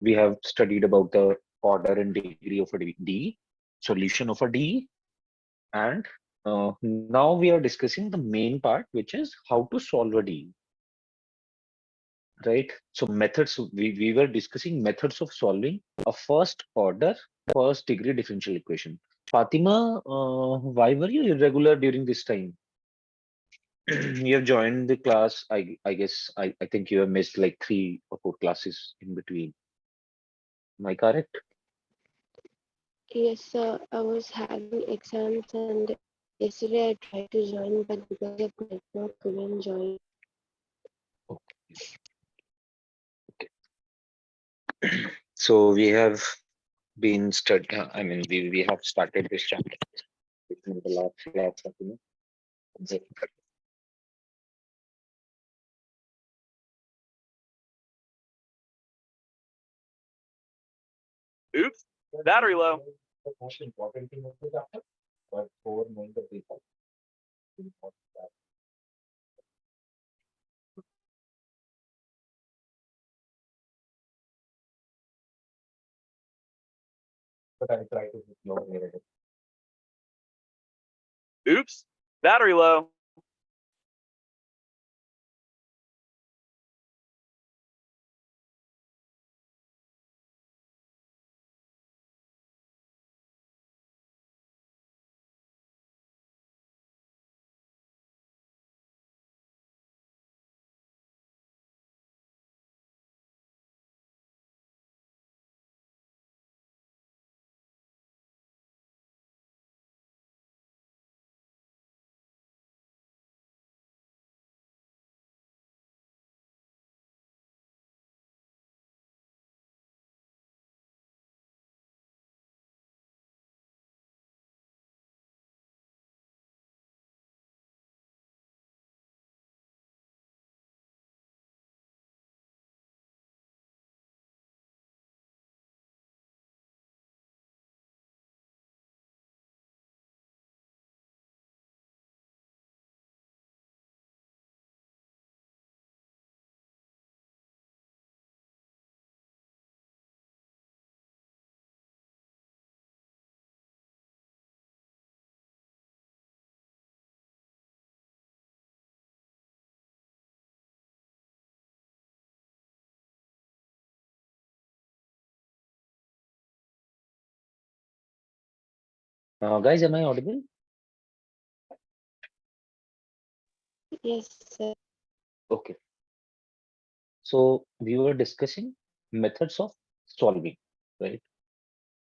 we have studied about the order and degree of a D, solution of a D, and now we are discussing the main part, which is how to solve a D. Right? So methods, we were discussing methods of solving a first order, first degree differential equation. Fatima, why were you irregular during this time? You have joined the class. I guess I think you have missed like 3 or 4 classes in between. Am I correct? Yes, sir. I was having exams and yesterday I tried to join, but because of network, couldn't join. So we have been studying. I mean, we have started this chapter in the last class. Oops, battery low. The most important thing of the chapter, but for knowing the data. But I try to ignore it. Oops, battery low. Guys, am I audible? Yes, sir. Okay. So we were discussing methods of solving, right?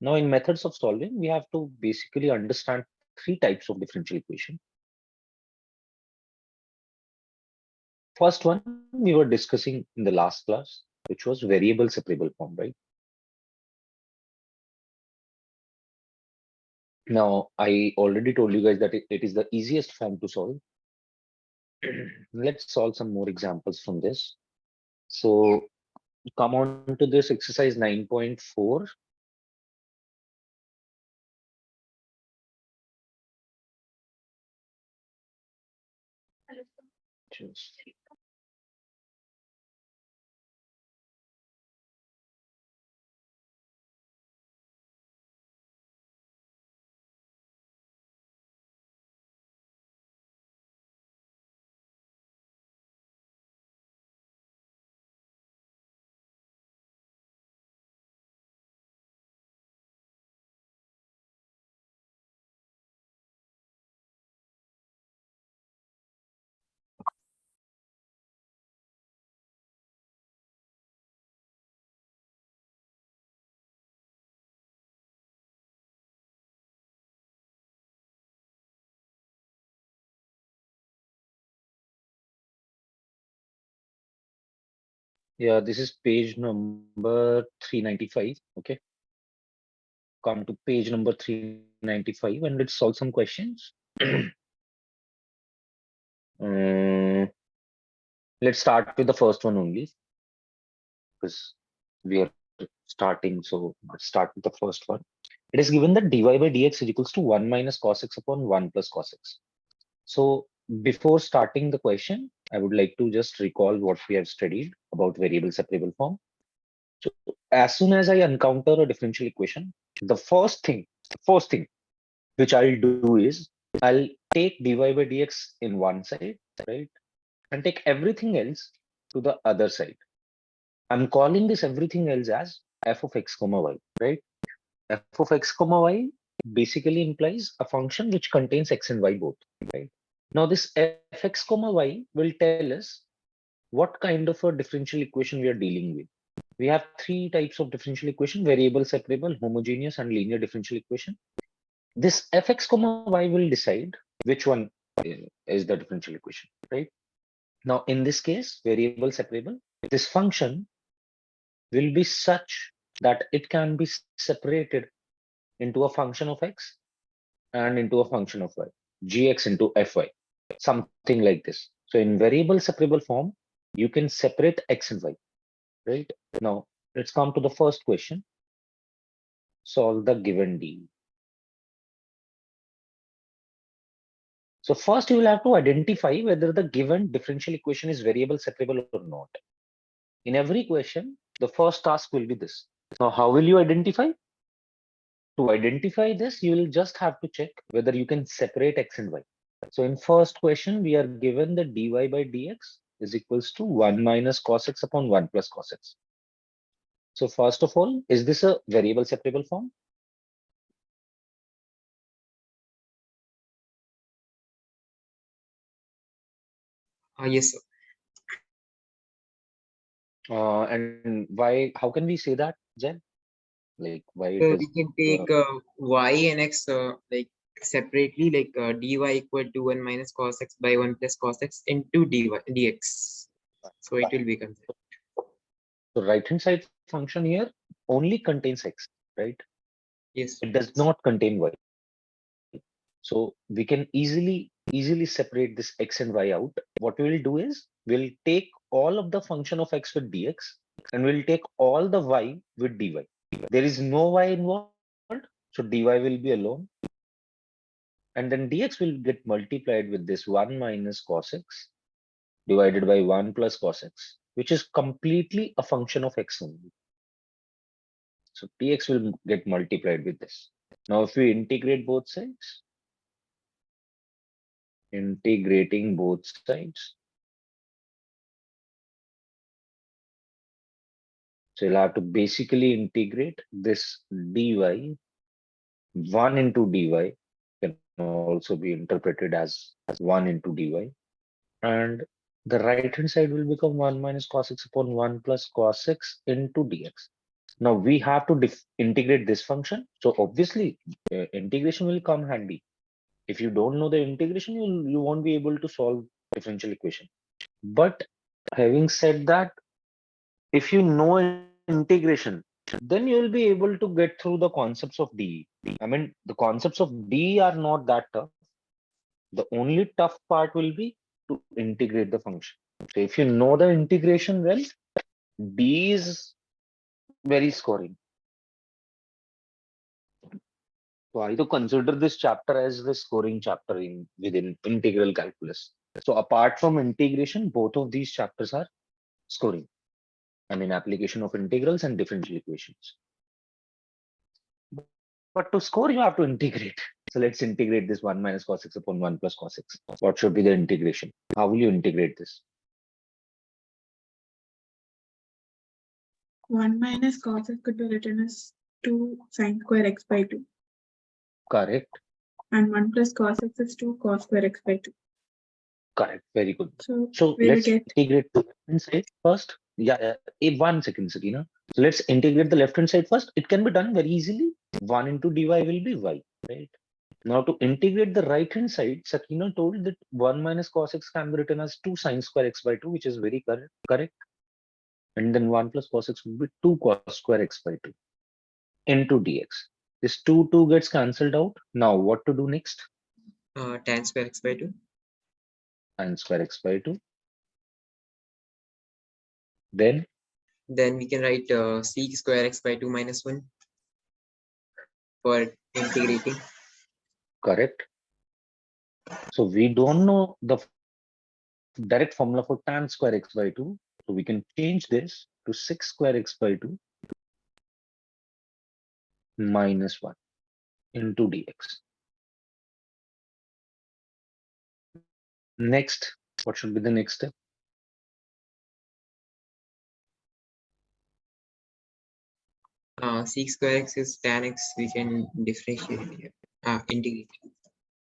Now, in methods of solving, we have to basically understand 3 types of differential equation. First one we were discussing in the last class, which was variable separable form, right? Now, I already told you guys that it is the easiest form to solve. Let's solve some more examples from this. So come on to this exercise 9.4. Just yeah, this is page number 395. Okay. Come to page number 395 and let's solve some questions. Let's start with the first one only because we are starting. So let's start with the first one. It is given that dy by dx is equals to 1 minus cos x upon 1 plus cos x. So before starting the question, I would like to just recall what we have studied about variable separable form. So as soon as I encounter a differential equation, the first thing which I'll do is I'll take dy by dx in one side, right? And take everything else to the other side. I'm calling this everything else as f of x comma y, right? F of x comma y basically implies a function which contains x and y both, right? Now this fx comma y will tell us what kind of a differential equation we are dealing with. We have three types of differential equation: variable, separable, homogeneous, and linear differential equation. This fx comma y will decide which one is the differential equation, right? Now in this case, variable, separable, this function will be such that it can be separated into a function of x and into a function of y, gx into fy, something like this. So in variable separable form, you can separate x and y, right? Now let's come to the first question. Solve the given d. So first you will have to identify whether the given differential equation is variable separable or not. In every question, the first task will be this. Now, how will you identify? To identify this, you will just have to check whether you can separate x and y. So in first question, we are given the dy by dx is equals to 1 minus cos x upon 1 plus cos x. So first of all, is this a variable separable form? Yes, sir. And why? How can we say that, Jen? Like why it So is? we can take y and x like separately, like dy equal to 1 minus cos x by 1 plus cos x into dx. So it will become that. So right hand side function here only contains x, right? Yes. It does not contain y. So we can easily separate this x and y out. What we will do is we'll take all of the function of x with dx and we'll take all the y with dy. There is no y involved, so dy will be alone. And then dx will get multiplied with this 1 minus cos x divided by 1 plus cos x, which is completely a function of x only. So dx will get multiplied with this. Now if we integrate both sides, integrating both sides, so you'll have to basically integrate this dy, 1 into dy can also be interpreted as 1 into dy. And the right hand side will become 1 minus cos x upon 1 plus cos x into dx. Now we have to integrate this function. So obviously integration will come handy. If you don't know the integration, you won't be able to solve differential equation. But having said that, if you know integration, then you will be able to get through the concepts of D. I mean, the concepts of D are not that tough. The only tough part will be to integrate the function. So if you know the integration well, D is very scoring. So I do consider this chapter as the scoring chapter in within integral calculus. So apart from integration, both of these chapters are scoring. I mean, application of integrals and differential equations. But to score, you have to integrate. So let's integrate this 1 minus cos x upon 1 plus cos x. What should be the integration? How will you integrate this? 1 minus cos x could be written as 2 sine square x by 2. Correct. And 1 plus cos x is 2 cos square x by 2. Correct. Very good. So So we'll let's get integrate the left hand side first. Yeah, 1 second, Sakina. So let's integrate the left hand side first. It can be done very easily. 1 into dy will be y, right? Now to integrate the right hand side, Sakina told that 1 minus cos x can be written as 2 sine square x by 2, which is very correct. And then 1 plus cos x will be 2 cos square x by 2 into dx. This 2 gets cancelled out. Now what to do next? Tan square x by 2. Sine square x by 2. Then Then we can write sec square x by 2 minus 1 for integrating. correct. So we don't know the direct formula for tan square x by 2. So we can change this to 6 square x by 2 minus 1 into dx. Next, what should be the next step? Sec square x is tan x. We can differentiate it here. Integrate.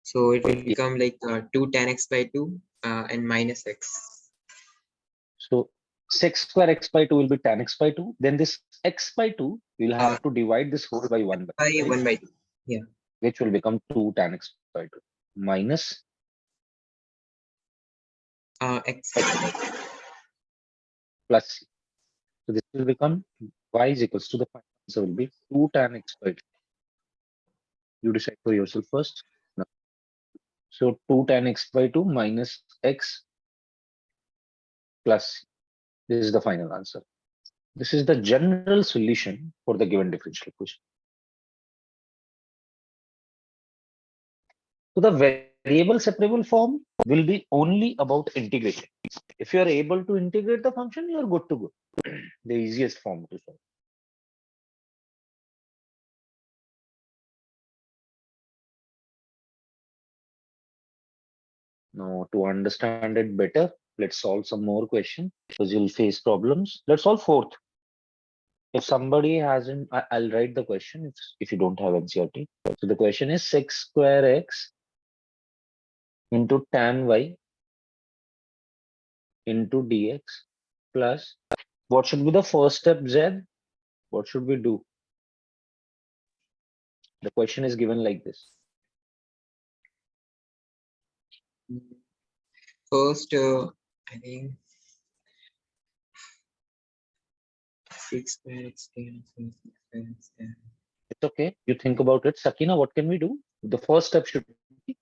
So it will become like 2 tan x by 2 and minus x. So sec square x by 2 will be tan x by 2. Then this x by 2, we'll have to divide this whole by 1 by, By right? 1 by 2. Yeah. Which will become 2 tan x by 2 minus X. plus c. So this will become y is equals to the final answer will be 2 tan x by 2. You decide for yourself first. No. So 2 tan x by 2 minus x plus c. This is the final answer. This is the general solution for the given differential equation. So the variable separable form will be only about integration. If you are able to integrate the function, you are good to go. The easiest form to solve. Now, to understand it better, let's solve some more questions because you'll face problems. Let's solve fourth. If somebody hasn't, I'll write the question if you don't have NCERT. So the question is sec square x into tan y into dx plus what should be the first step, Z? What should we do? The question is given like this. First, I think 6 square x tan x plus 6 square x tan. It's okay. You think about it. Sakina, what can we do? The first step should be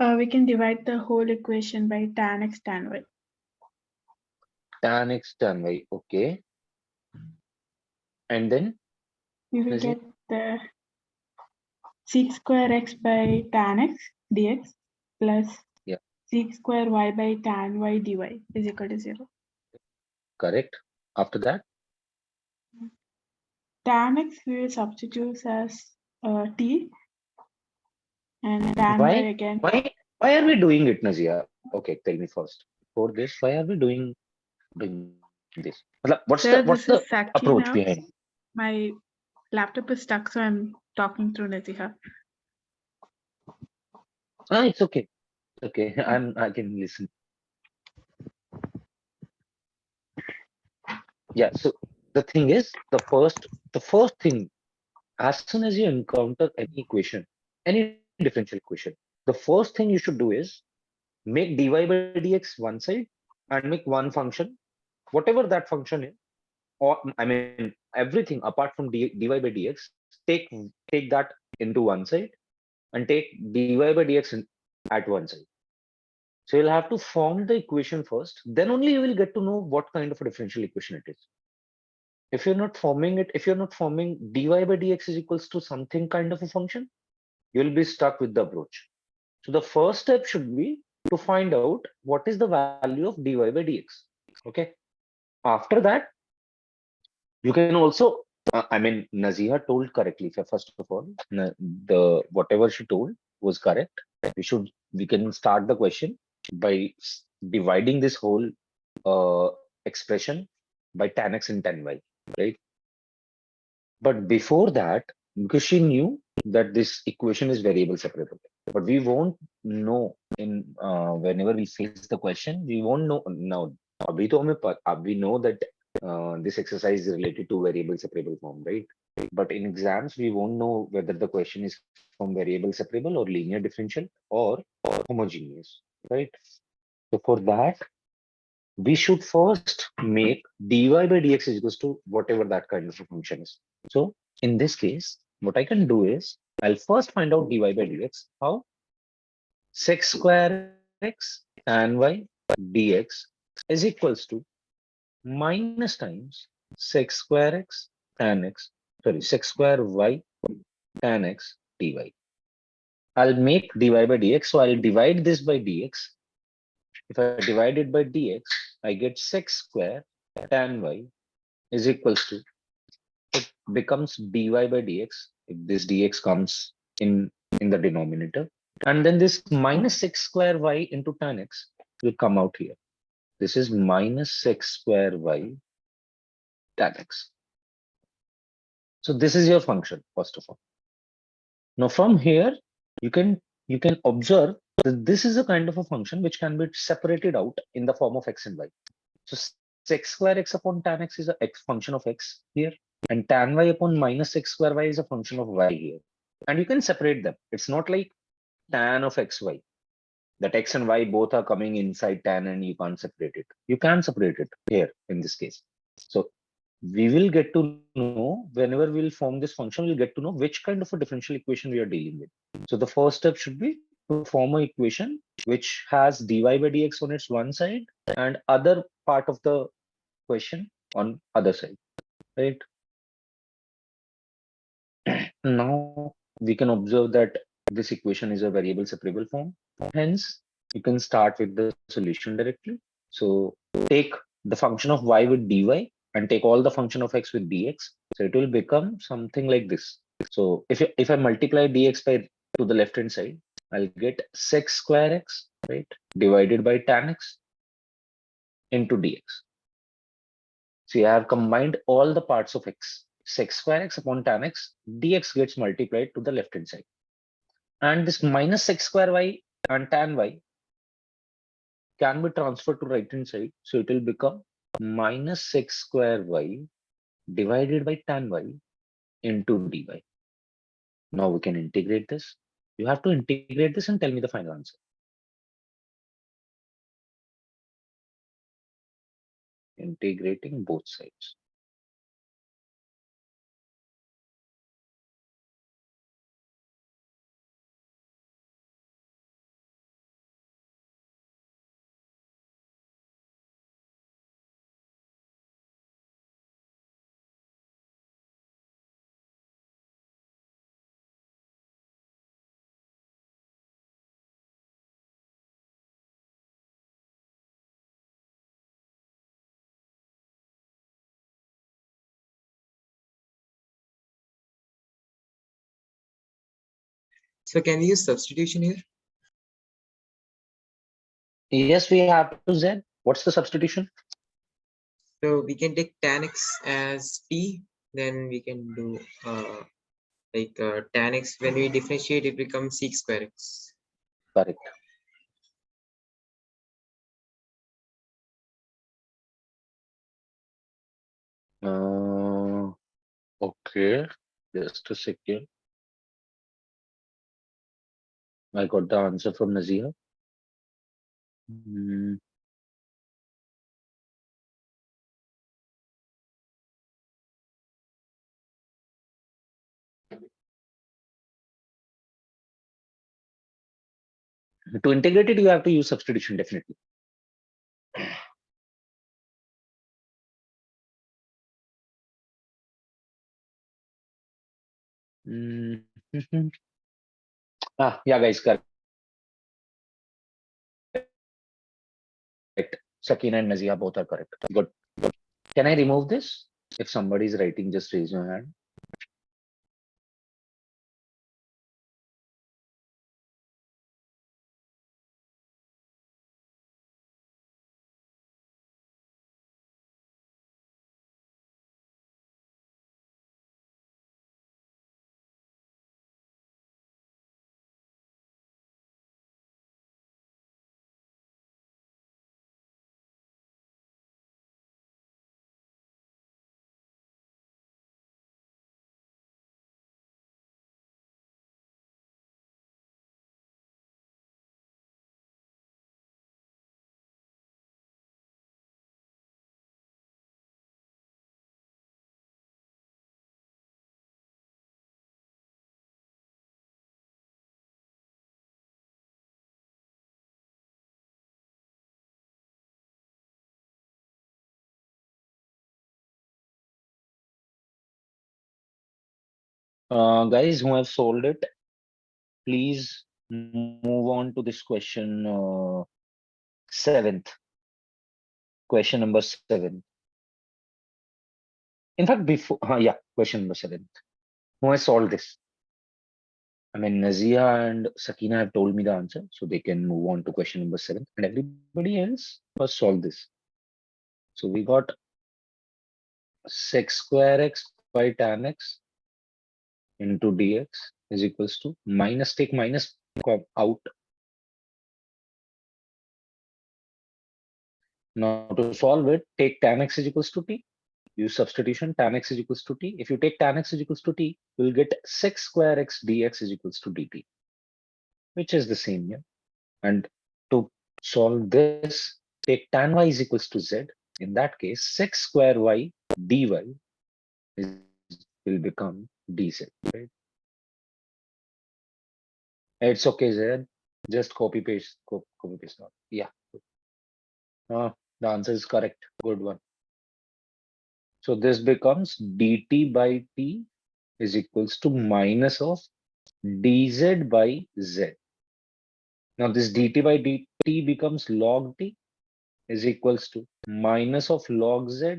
We can divide the whole equation by tan x tan y. tan x tan y. Okay. And then We will Nazir? get the sec square x by tan x dx plus Yeah. sec square y by tan y dy is equal to 0. Correct. After that, Tan x we will substitute as t, and tan y why? again. Why are we doing it, Nazia? Okay, tell me first. For this, why are we doing this? What's Sir, the this is approach Sakina. behind? My laptop is stuck, so I'm talking through Naziha. It's okay. Okay, I can listen. Yeah. So the thing is, the first thing, as soon as you encounter any equation, any differential equation, the first thing you should do is make dy by dx one side and make one function, whatever that function is, or I mean everything apart from dy by dx, take that into one side and take dy by dx at one side. So you'll have to form the equation first, then only you will get to know what kind of a differential equation it is. If you're not forming it, if you're not forming dy by dx is equals to something kind of a function, you'll be stuck with the approach. So the first step should be to find out what is the value of dy by dx. Okay. After that, you can also, I mean, Naziha told correctly. First of all, the whatever she told was correct. We can start the question by dividing this whole expression by tan x and tan y, right? But before that, because she knew that this equation is variable separable, but we won't know in whenever we face the question, we won't know now. अभी तो we know that this exercise is related to variable separable form, right? But in exams, we won't know whether the question is from variable separable or linear differential or homogeneous, right? So for that, we should first make dy by dx is equals to whatever that kind of a function is. So in this case, what I can do is I'll first find out dy by dx. How? Sec square x tan y dx is equals to minus times sec square x tan x, sorry, sec square y tan x dy. I'll make dy by dx. So I'll divide this by dx. If I divide it by dx, I get sec square tan y is equals to, it becomes dy by dx if this dx comes in the denominator, and then this minus 6 square y into tan x will come out here. This is minus 6 square y tan x. So this is your function, first of all. Now from here, you can observe that this is a kind of a function which can be separated out in the form of x and y. So 6 square x upon tan x is a x function of x here, and tan y upon minus 6 square y is a function of y here. And you can separate them. It's not like tan of xy, that x and y both are coming inside tan and you can't separate it. You can separate it here in this case. So we will get to know, whenever we'll form this function, we'll get to know which kind of a differential equation we are dealing with. So the first step should be to form an equation which has dy by dx on its one side and other part of the question on other side, right? Now we can observe that this equation is a variable separable form. Hence, you can start with the solution directly. So take the function of y with dy and take all the function of x with dx. So it will become something like this. So if I multiply dx by to the left hand side, I'll get 6 square x, right, divided by tan x into dx. See, I have combined all the parts of x. 6 square x upon tan x, dx gets multiplied to the left hand side. And this minus 6 square y and tan y can be transferred to right hand side. So it will become minus 6 square y divided by tan y into dy. Now we can integrate this. You have to integrate this and tell me the final answer. Integrating both sides. So can we use substitution here? Yes, we have to, Z. What's the substitution? So we can take tan x as t, then we can do tan x, when we differentiate it becomes sec square x. Correct. Okay, just a second. I got the answer from Nazia. Hmm. To integrate it, you have to use substitution, definitely. Mhm. Yeah, guys, correct. Sakina and Nazia both are correct. Good. Can I remove this? If somebody is writing, just raise your hand. Guys who have solved it, please move on to this question, seventh. Question number 7. In fact, before, yeah, question number 7. Who has solved this? I mean, Nazia and Sakina have told me the answer, so they can move on to question number 7. And everybody else must solve this. So we got sec square x by tan x into dx is equals to minus, take minus out. Now to solve it, take tan x is equals to t. Use substitution, tan x is equals to t. If you take tan x is equals to t, you will get sec square x dx is equals to dt, which is the same here. And to solve this, take tan y is equals to z. In that case, sec square y dy is, will become dz, right? It's okay, Z. Just copy paste, copy paste. Not. Yeah. The answer is correct. Good one. So this becomes dt by t is equals to minus of dz by z. Now this dt by dt becomes log t is equals to minus of log z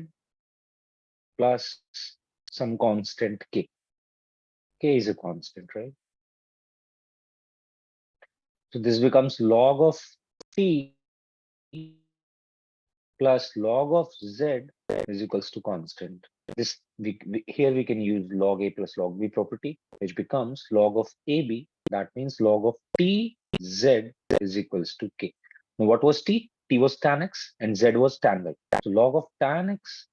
plus some constant k. K is a constant, right? So this becomes log of t plus log of z is equals to constant. This here we can use log a plus log b property, which becomes log of ab. That means log of t z is equals to k. Now what was t? T was tan x and z was tan y. So log of tan x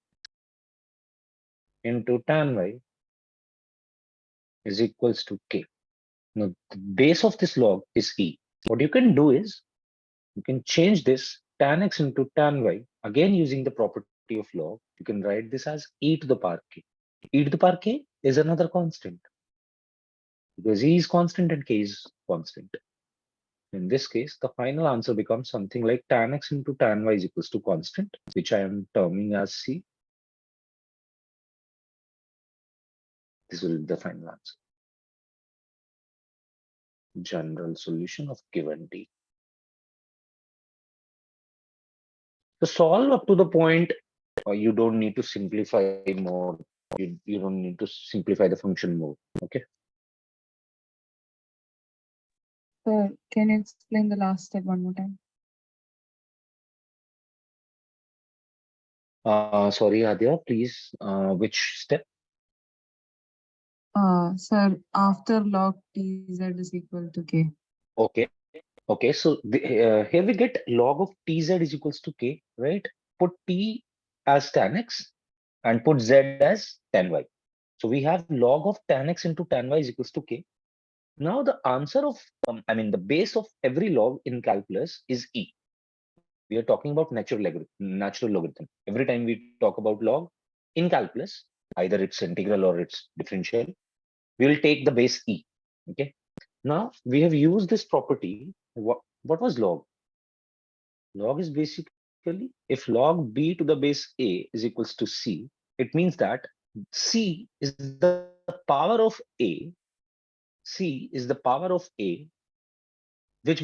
into tan y is equals to k. Now the base of this log is e. What you can do is you can change this tan x into tan y again using the property of log. You can write this as e to the power k. E to the power k is another constant because e is constant and k is constant. In this case, the final answer becomes something like tan x into tan y is equals to constant, which I am terming as c. This will be the final answer. General solution of given t. To solve up to the point, you don't need to simplify more. You don't need to simplify the function more. Okay. Sir, can you explain the last step one more time? Sorry, Adya, please. Which step? Sir, after log tz is equal to k. Okay. Okay. So here we get log of tz is equals to k, right? Put t as tan x and put z as tan y. So we have log of tan x into tan y is equals to k. Now the answer of, I mean, the base of every log in calculus is e. We are talking about natural logarithm. Every time we talk about log in calculus, either it's integral or it's differential, we will take the base e. Okay. Now we have used this property. What was log? Log is basically if log b to the base a is equals to c, it means that c is the power of a. C is the power of a, which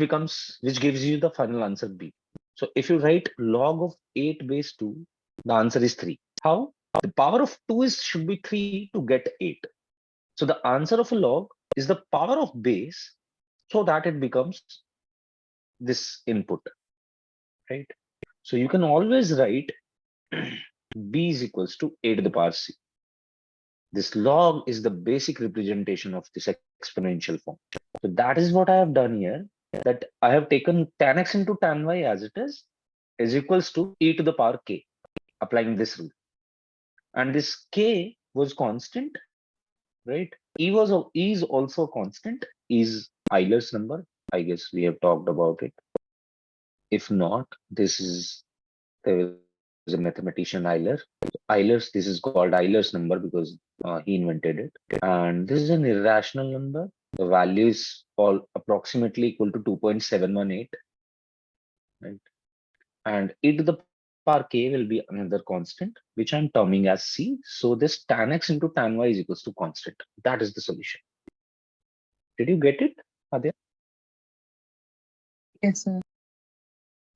gives you the final answer b. So if you write log of 8 base 2, the answer is 3. How? The power of 2 is should be 3 to get 8. So the answer of a log is the power of base so that it becomes this input, right? So you can always write b is equals to a to the power c. This log is the basic representation of this exponential form. So that is what I have done here, that I have taken tan x into tan y as it is equals to e to the power k, applying this rule. And this k was constant, right? E is also constant, is Euler's number. I guess we have talked about it. If not, there is a mathematician Euler. This is called Euler's number because he invented it. And this is an irrational number. The value is all approximately equal to 2.718, right? And e to the power k will be another constant, which I'm terming as c. So this tan x into tan y is equals to constant. That is the solution. Did you get it, Adya? Yes, sir.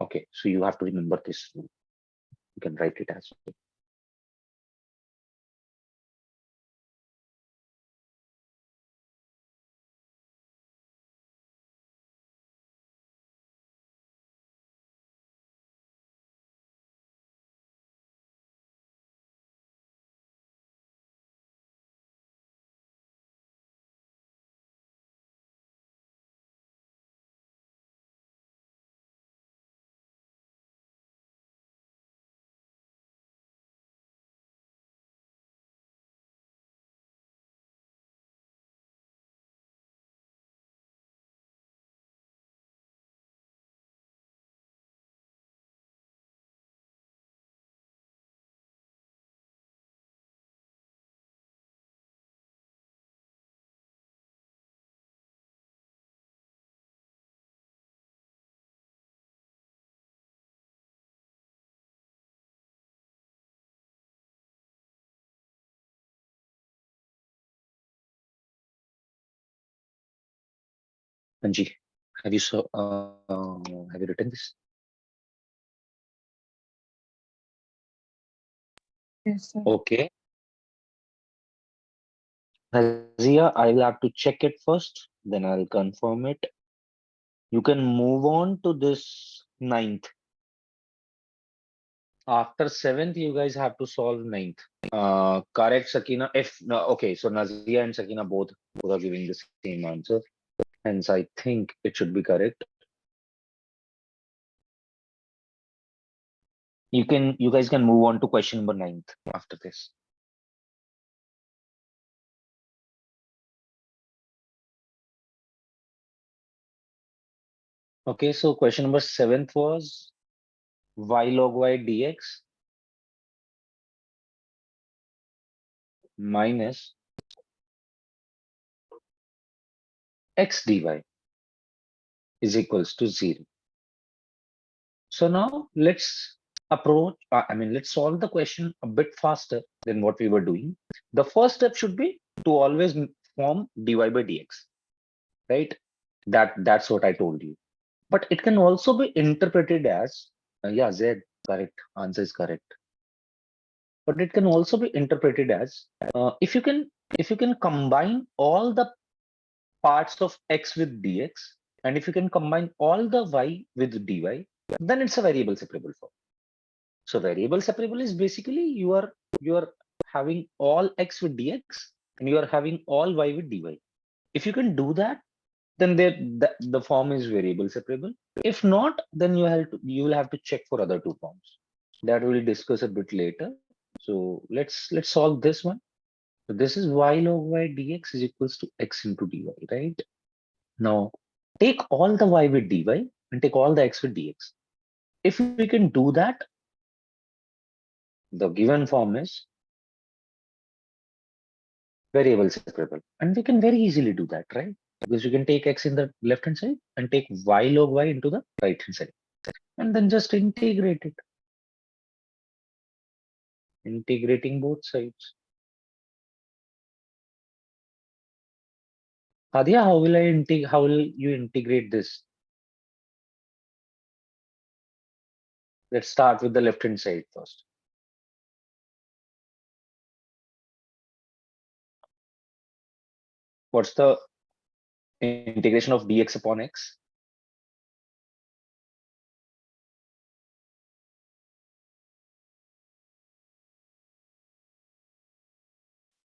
Okay, so you have to remember this rule. You can write it as well. Anji, have you written this? Yes, sir. Okay. Razia, I will have to check it first, then I'll confirm it. You can move on to this ninth. After seventh, you guys have to solve ninth. Correct, Sakina. If no, okay, so Nazia and Sakina both are giving the same answer. Hence, I think it should be correct. You guys can move on to question number ninth after this. Okay, so question number seventh was y log y dx minus x dy is equals to 0. So now let's let's solve the question a bit faster than what we were doing. The first step should be to always form dy by dx, right? That's what I told you. But it can also be interpreted as, yeah, Z, correct. Answer is correct. But it can also be interpreted as, if you can combine all the parts of x with dx, and if you can combine all the y with dy, then it's a variable separable form. So variable separable is basically you are having all x with dx and you are having all y with dy. If you can do that, then the form is variable separable. If not, then you will have to check for other two forms. That we'll discuss a bit later. So let's solve this one. So this is y log y dx is equals to x into dy, right? Now take all the y with dy and take all the x with dx. If we can do that, the given form is variable separable. And we can very easily do that, right? Because you can take x in the left hand side and take y log y into the right hand side. And then just integrate it. Integrating both sides. Hadia, how will you integrate this? Let's start with the left hand side first. What's the integration of dx upon x?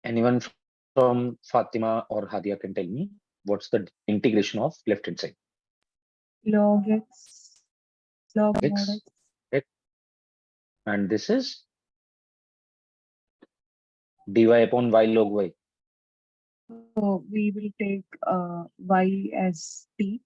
Anyone from Fatima or Hadia can tell me what's the integration of left hand side? Log x, log mod X, x. right? And this is dy upon y log y. So we will take y as t.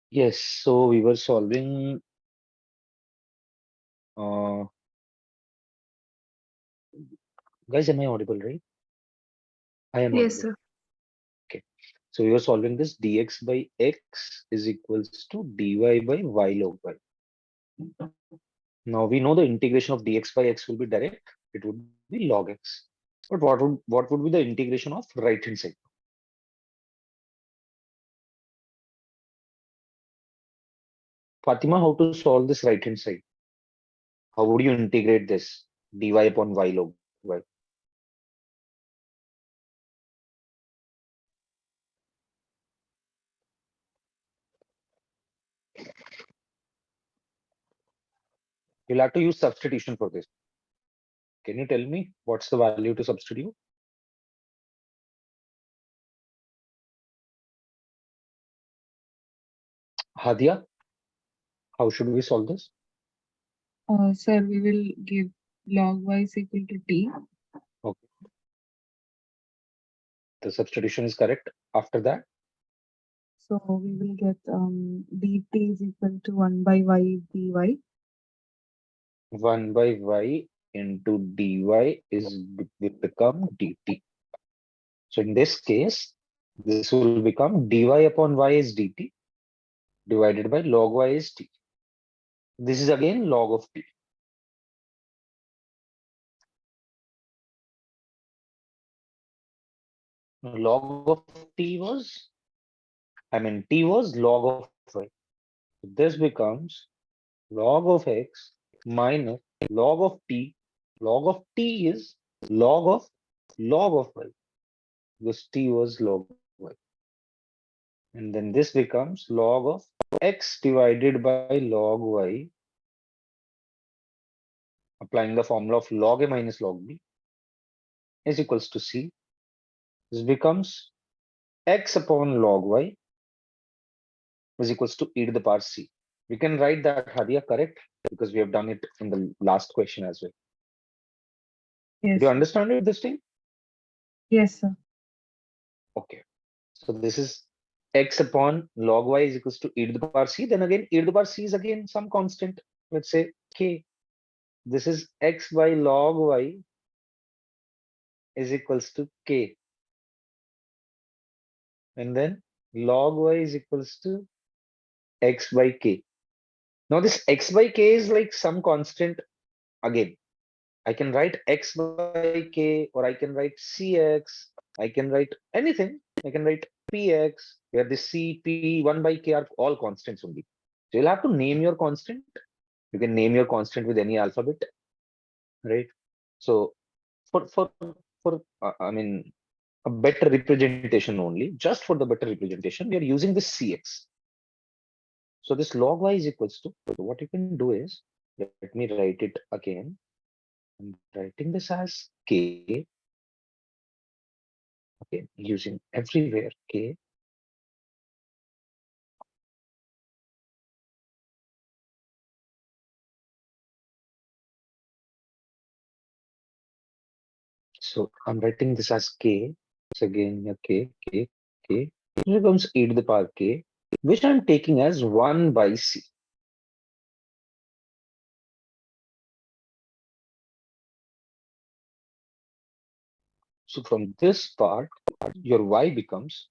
Yes, so we were solving uh guys, am I audible, right? I am Yes, audible. sir. Okay. So we were solving this dx by x is equals to dy by y log y. Now we know the integration of dx by x will be direct. It would be log x. But what would be the integration of right hand side? Fatima, how to solve this right hand side? How would you integrate this dy upon y log y? You'll have to use substitution for this. Can you tell me what's the value to substitute? Hadia, how should we solve this? Sir, we will give log y is equal to t. Okay, the substitution is correct. After that, So we will get dt is equal to 1 by y dy. 1 by y into dy will become dt. So in this case, this will become dy upon y is dt divided by log y is t. This is again log of t. Log of t was, t was log of y. So this becomes log of x minus log of t. Log of t is log of y because t was log y. And then this becomes log of x divided by log y, applying the formula of log a minus log b is equals to c. This becomes x upon log y is equals to e to the power c. We can write that, Hadia, correct? Because we have done it in the last question as well. Yes. Do you understand it this time? Yes, sir. Okay. So this is x upon log y is equals to e to the power c. Then again, e to the power c is again some constant. Let's say k. This is x by log y is equals to k. And then log y is equals to x by k. Now this x by k is like some constant again. I can write x by k or I can write cx. I can write anything. I can write px where the c, p, 1 by k are all constants only. So you'll have to name your constant. You can name your constant with any alphabet, right? So for a better representation only, just for the better representation, we are using this cx. So this log y is equals to, so what you can do is, let me write it again. I'm writing this as k, okay, using everywhere k. So I'm writing this as k. So again, yeah, k. Here comes e to the power k, which I'm taking as 1 by c. So from this part, your y becomes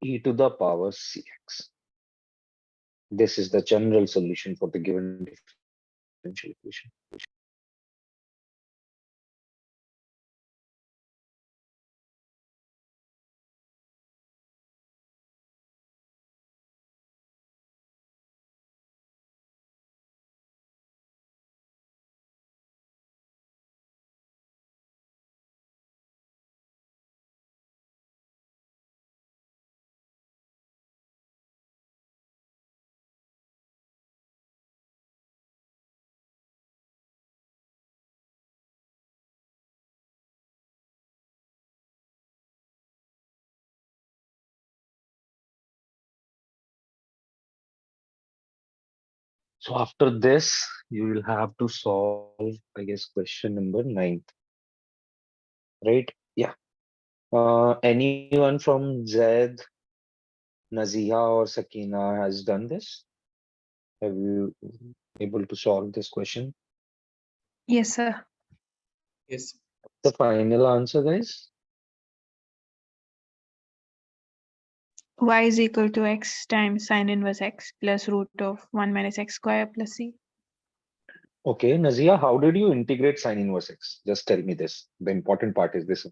e to the power cx. This is the general solution for the given differential equation. So after this, you will have to solve, I guess, question number 9, right? Yeah. Anyone from Z? Naziha or Sakina has done this? Have you able to solve this question? Yes, sir. Yes. The final answer, guys? Y is equal to x times sine inverse x plus root of 1 minus x square plus c. Okay, Nazia, how did you integrate sine inverse x? Just tell me this. The important part is this.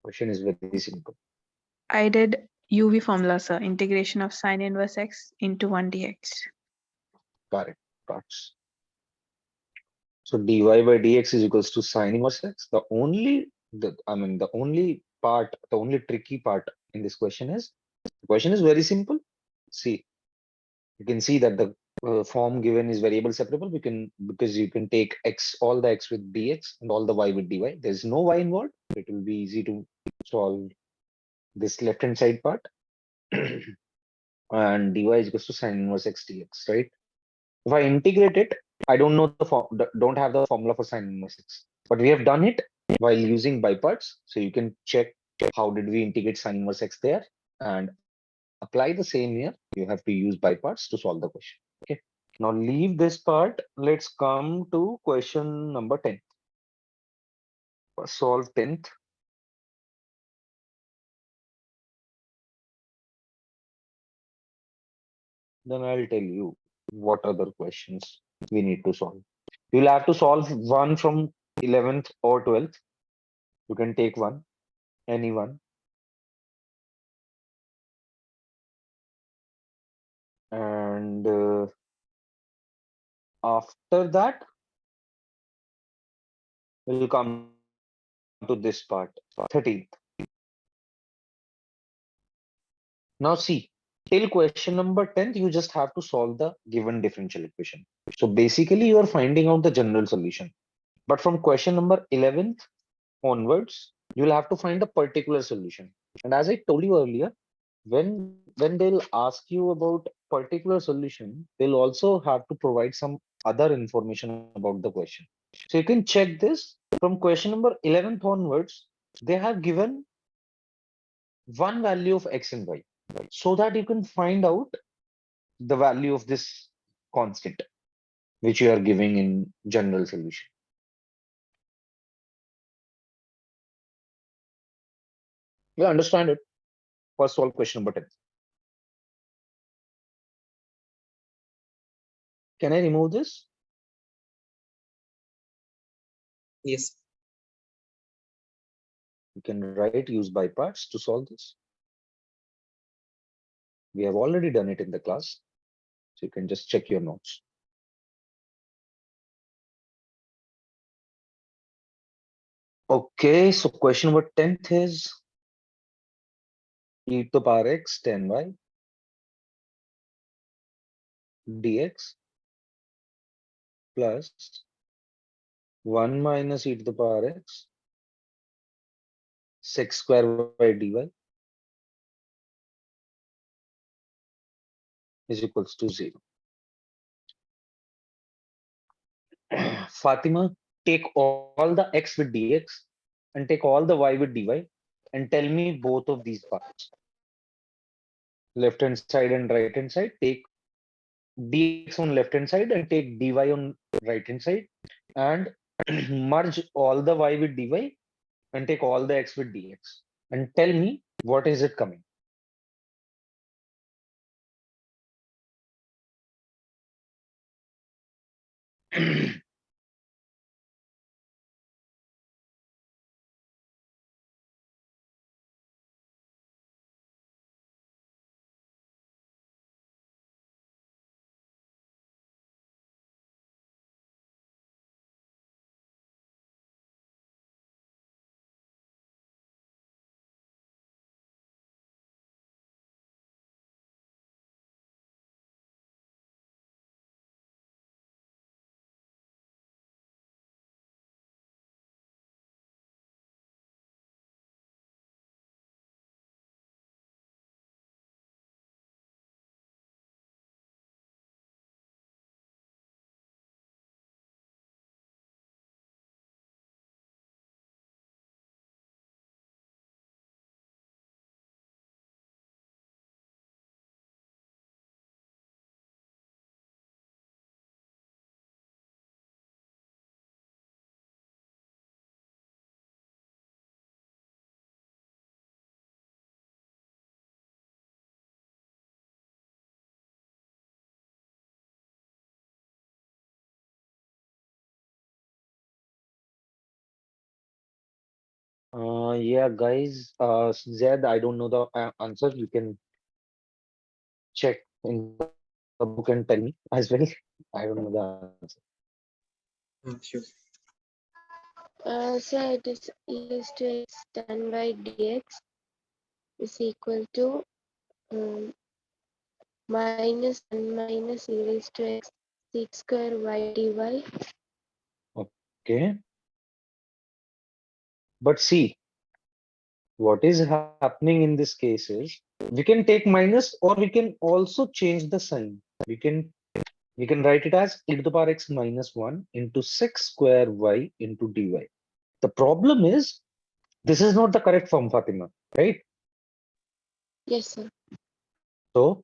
Question is very simple. I did UV formula, sir. Integration of sine inverse x into 1 dx. Correct. Parts. So dy by dx is equals to sine inverse x. The only part, the only tricky part in this question is, the question is very simple. See, you can see that the form given is variable separable. Because you can take x, all the x with dx and all the y with dy. There's no y involved. It will be easy to solve this left hand side part. And dy is equals to sine inverse x dx, right? If I integrate it, I don't know the form, don't have the formula for sine inverse x, but we have done it while using by parts. So you can check how did we integrate sine inverse x there and apply the same here. You have to use by parts to solve the question. Okay. Now leave this part. Let's come to question number 10. First solve 10th. Then I'll tell you what other questions we need to solve. You'll have to solve one from 11th or 12th. You can take one, any one. And after that, we'll come to this part, 13th. Now see, till question number 10th, you just have to solve the given differential equation. So basically, you are finding out the general solution. But from question number 11th onwards, you'll have to find a particular solution. And as I told you earlier, when they'll ask you about particular solution, they'll also have to provide some other information about the question. So you can check this from question number 11th onwards. They have given one value of x and y, so that you can find out the value of this constant which you are giving in general solution. You understand it? First solve question number 10. Can I remove this? Yes. You can write use by parts to solve this. We have already done it in the class, so you can just check your notes. Okay, so question number 10th is e to the power x tan y dx plus 1 minus e to the power x sec square y dy is equals to 0. Fatima, take all the x with dx and take all the y with dy and tell me both of these parts. Left hand side and right hand side, take dx on left hand side and take dy on right hand side and merge all the y with dy and take all the x with dx and tell me what is it coming. Yeah, guys. Zed, I don't know the answer. You can check in the book and tell me as well. I don't know the answer. Sure. So it is e raised to x tan by dx is equal to um, minus 1 minus e raised to x sec square y dy. Okay. But see, what is happening in this case is we can take minus or we can also change the sign. We can we can write it as e to the power x minus 1 into sec square y into dy. The problem is this is not the correct form, Fatima, right? Yes, sir. So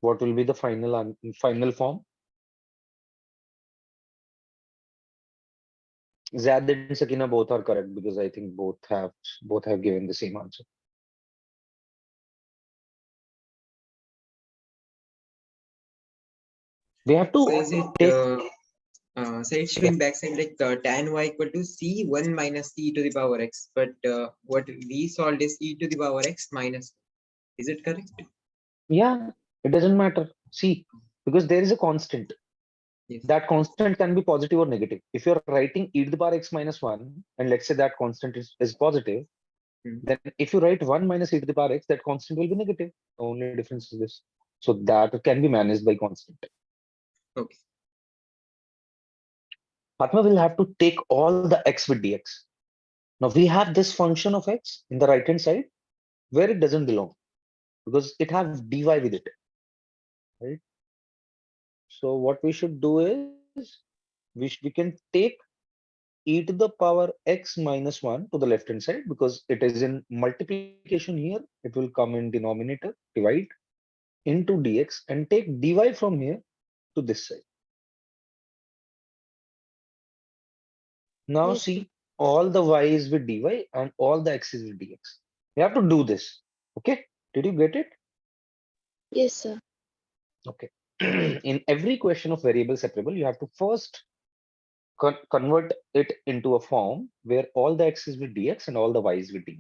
what will be the final form? Zad and Sakina both are correct because I think both have given the same answer. We have So to is it take so it's showing backside like tan y equal to c 1 minus e to the power x, but what we solved is e to the power x minus. Is it correct? yeah, it doesn't matter. See, because there is a constant. Yes. That constant can be positive or negative. If you're writing e to the power x minus 1, and let's say that constant is positive, Hmm. then if you write 1 minus e to the power x, that constant will be negative. The only difference is this. So that can be managed by constant. Okay. Fatma will have to take all the x with dx. Now we have this function of x in the right hand side where it doesn't belong because it has dy with it, right? So what we should do is we can take e to the power x minus 1 to the left hand side because it is in multiplication here. It will come in denominator, divide into dx and take dy from here to this side. Now Yes, sir. see, all the y is with dy and all the x is with dx. You have to do this. Okay, did you get it? Yes, sir. Okay. In every question of variable separable, you have to first convert it into a form where all the x is with dx and all the y is with dy.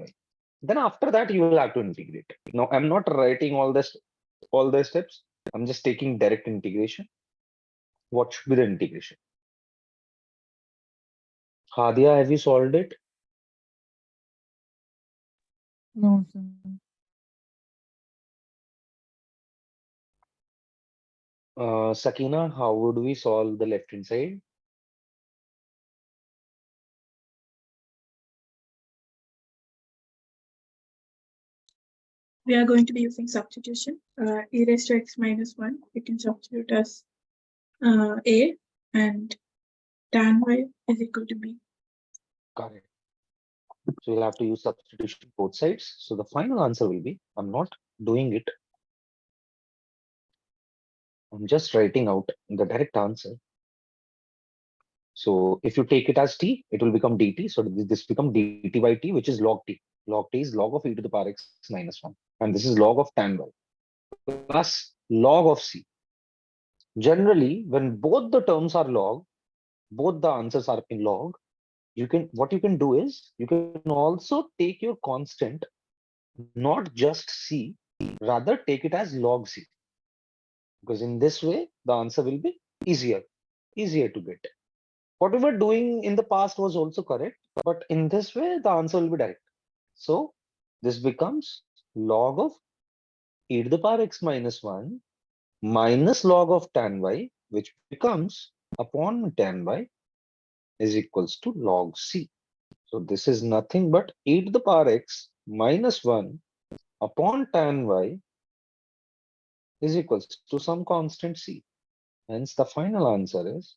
Then after that, you will have to integrate. Now, I'm not writing all the steps. I'm just taking direct integration. What should be the integration? Hadia, have you solved it? No, sir. Sakina, how would we solve the left hand side? We are going to be using substitution. E raised to x minus 1, we can substitute as a, and tan y is equal to b. Correct. So you'll have to use substitution both sides. So the final answer will be, I'm not doing it. I'm just writing out the direct answer. So if you take it as t, it will become dt. So this become dt by t, which is log t. Log t is log of e to the power x minus 1. And this is log of tan y plus log of c. Generally, when both the terms are log, both the answers are in log, what you can do is you can also take your constant, not just c, rather take it as log c. Because in this way, the answer will be easier to get. What we were doing in the past was also correct, but in this way, the answer will be direct. So this becomes log of e to the power x minus 1 minus log of tan y, which becomes upon tan y is equals to log c. So this is nothing but e to the power x minus 1 upon tan y is equals to some constant c. Hence the final answer is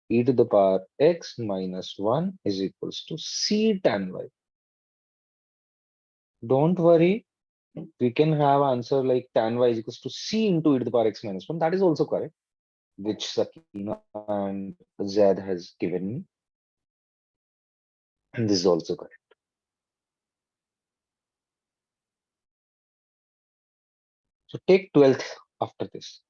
e to the power x minus 1 is equals to c tan y. Don't worry, we can have answer like tan y is equals to c into e to the power x minus 1. That is also correct, which Sakina and Zed has given me. And this is also correct. So take 12th after this.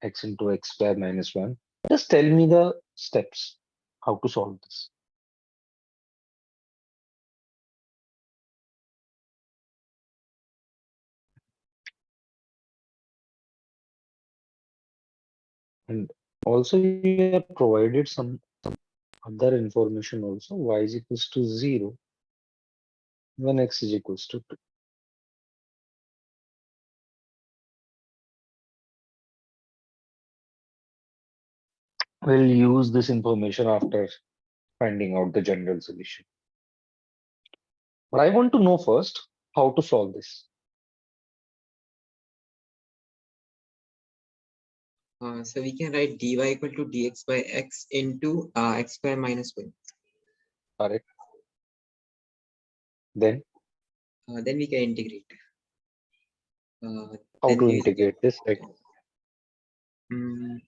X into x square minus 1 Just tell me the steps, how to solve this. And also you have provided some other information also, y is equals to 0 when x is equals to 2. We'll use this information after finding out the general solution. But I want to know first how to solve this. So we can write dy equal to dx by x into x square minus 1. Correct. Then Then we can integrate. how Then to we will get, integrate this? Like, mm,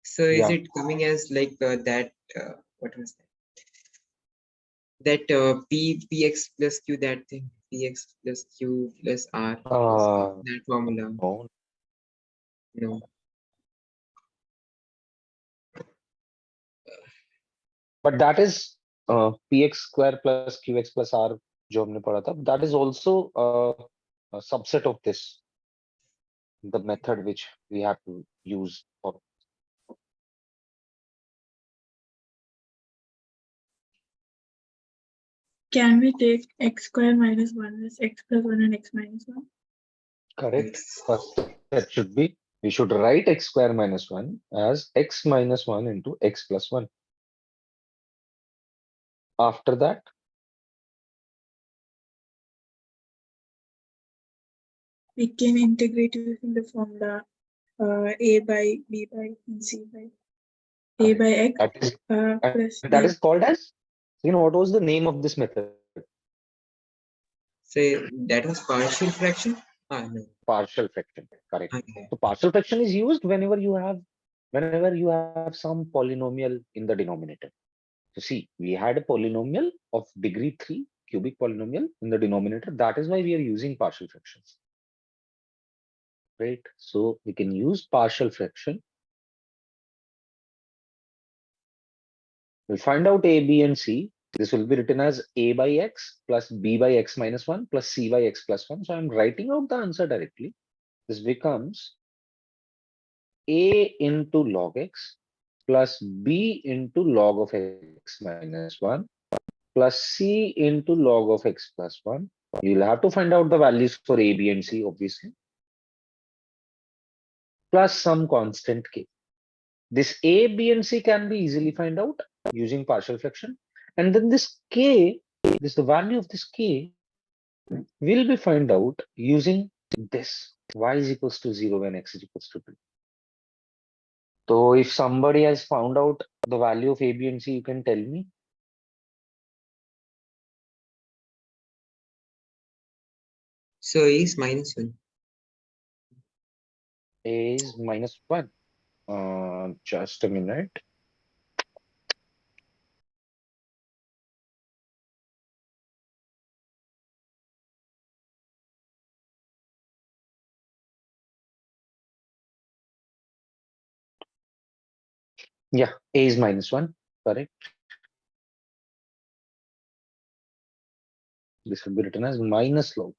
so is yeah. it coming as like that? What was that? That px plus q, that thing, px plus q plus r plus that formula. No, No. but that is px square plus qx plus r जो हमने पढ़ा था. That is also a subset of this, the method which we have to use for. Can we take x square minus 1 as x plus 1 and x minus 1? Correct. Yes. First step should be, we should write x square minus 1 as x minus 1 into x plus 1. After that, We can integrate using the formula a by b by and c by a by x that is plus that b. is called as, what was the name of this method? So that was partial fraction. No. Partial fraction. Correct. Okay. So partial fraction is used whenever you have some polynomial in the denominator. So see, we had a polynomial of degree 3, cubic polynomial in the denominator. That is why we are using partial fractions. Right? So we can use partial fraction. We'll find out a, b, and c. This will be written as a by x plus b by x minus 1 plus c by x plus 1. So I'm writing out the answer directly. This becomes a into log x plus b into log of x minus 1 plus c into log of x plus 1. You'll have to find out the values for a, b, and c, obviously, plus some constant k. This a, b, and c can be easily find out using partial fraction. And then this k, the value of this k will be find out using this y is equals to 0 when x is equals to 2. So if somebody has found out the value of a, b, and c, you can tell me. So a is minus 1. A is minus 1. Just a minute. Yeah, A is minus 1. Correct. This will be written as minus log.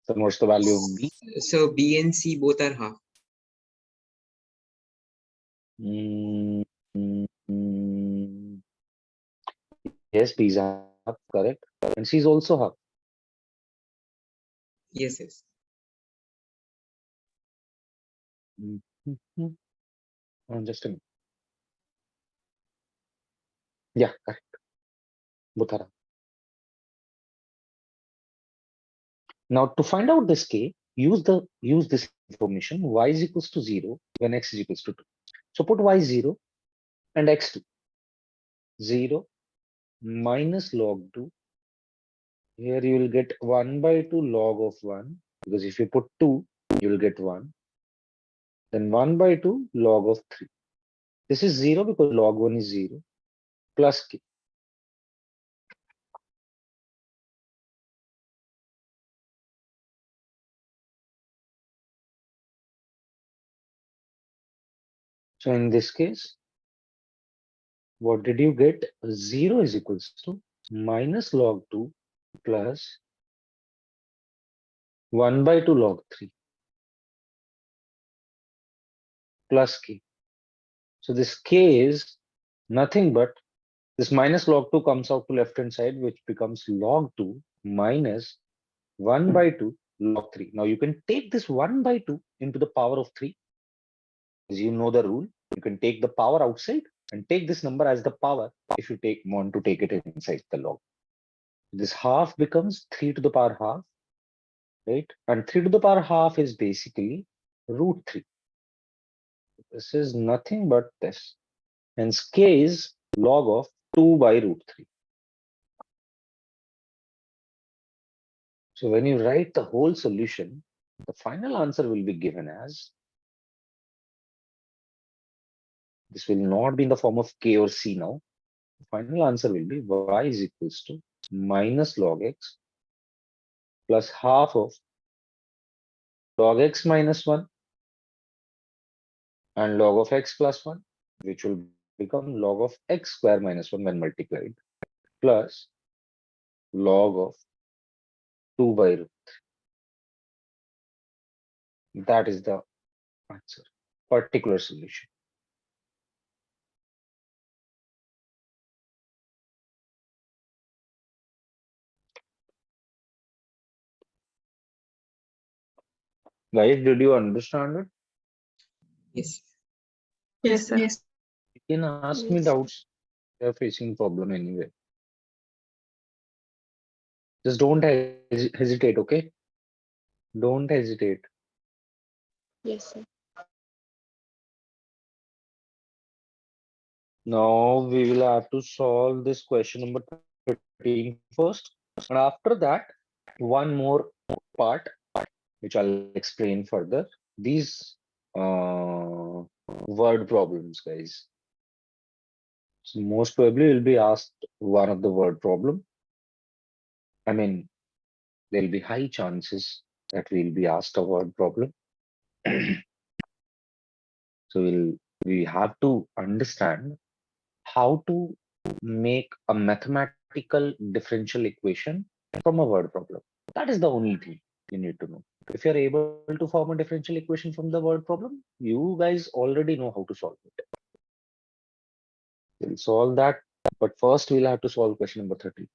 So what's the value of B? So b and c both are half. Mm, mm, mm. Yes, B is half. Correct. And C is also half. Yes, yes. Mhm. Just a minute. Yeah, correct. Both are half. Now to find out this K, use this information. Y is equals to 0 when X is equals to 2. So put Y 0 and X 2. 0 minus log 2. Here you will get 1 by 2 log of 1, because if you put 2, you will get 1. Then 1 by 2 log of 3. This is 0 because log 1 is 0 plus k. So in this case, what did you get? 0 is equals to minus log 2 plus 1 by 2 log 3 plus k. So this k is nothing but this minus log 2 comes out to left hand side, which becomes log 2 minus 1 by 2 log 3. Now you can take this 1 by 2 into the power of 3. As you know the rule, you can take the power outside and take this number as the power if you want to take it inside the log. This half becomes 3 to the power half, right? And 3 to the power half is basically root 3. This is nothing but this. Hence k is log of 2 by root 3. So when you write the whole solution, the final answer will be given as, this will not be in the form of k or c now. The final answer will be y is equals to minus log x plus half of log x minus 1 and log of x plus 1, which will become log of x square minus 1 when multiplied, plus log of 2 by root. That is the answer, particular solution. Guys, did you understand it? Yes. Yes, sir. Yes. You can ask me Yes. doubts. You're facing problem anyway. Just don't hesitate, okay? Don't hesitate. Yes, sir. Now we will have to solve this question number 13 first. And after that, one more part, which I'll explain further. These word problems, guys. So most probably you'll be asked one of the word problem. I mean, there'll be high chances that we'll be asked a word problem. So we have to understand how to make a mathematical differential equation from a word problem. That is the only thing you need to know. If you're able to form a differential equation from the word problem, you guys already know how to solve it. We'll solve that, but first we'll have to solve question number 30.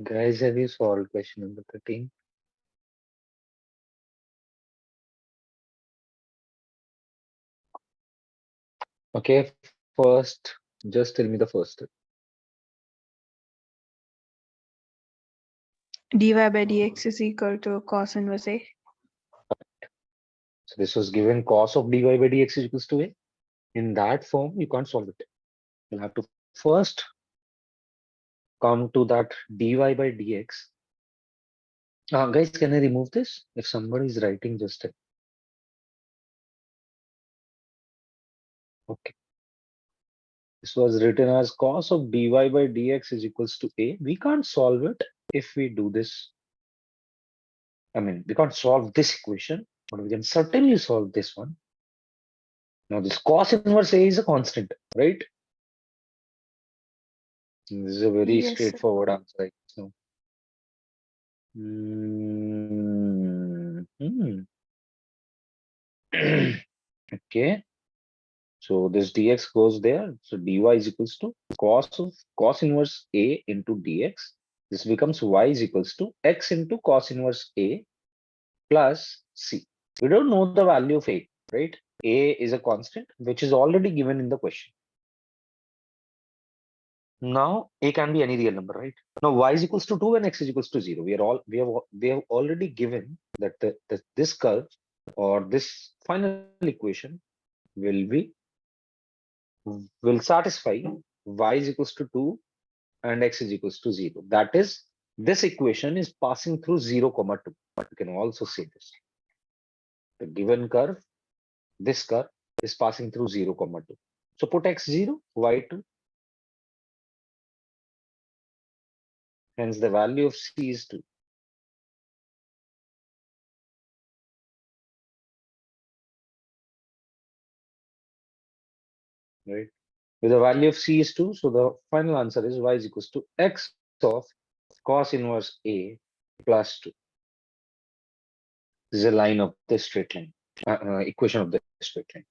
Guys, have you solved question number 13? Okay, first, just tell me the first step. dy by dx is equal to cos inverse A. So this was given cos of dy by dx is equals to A. In that form, you can't solve it. You'll have to first come to that dy by dx. Guys, can I remove this? If somebody is writing, just tell. Okay. This was written as cos of dy by dx is equals to A. We can't solve it if we do this. I mean, we can't solve this equation, but we can certainly solve this one. Now, this cos inverse A is a constant, right? This is a very Yes, sir. straightforward answer. So, okay. So this dx goes there. So dy is equals to cos inverse A into dx. This becomes y is equals to x into cos inverse A plus c. We don't know the value of A, right? A is a constant, which is already given in the question. Now A can be any real number, right? Now y is equals to 2 and x is equals to 0. We have already given that this curve or this final equation will satisfy y is equals to 2 and x is equals to 0. That is, this equation is passing through 0, 2. But you can also say this. The given curve, this curve is passing through 0, 2. So put x 0, y 2. Hence the value of c is 2. Right? With the value of c is 2, so the final answer is y is equals to x of cos inverse A plus 2. This is a line of the straight line, equation of the straight line.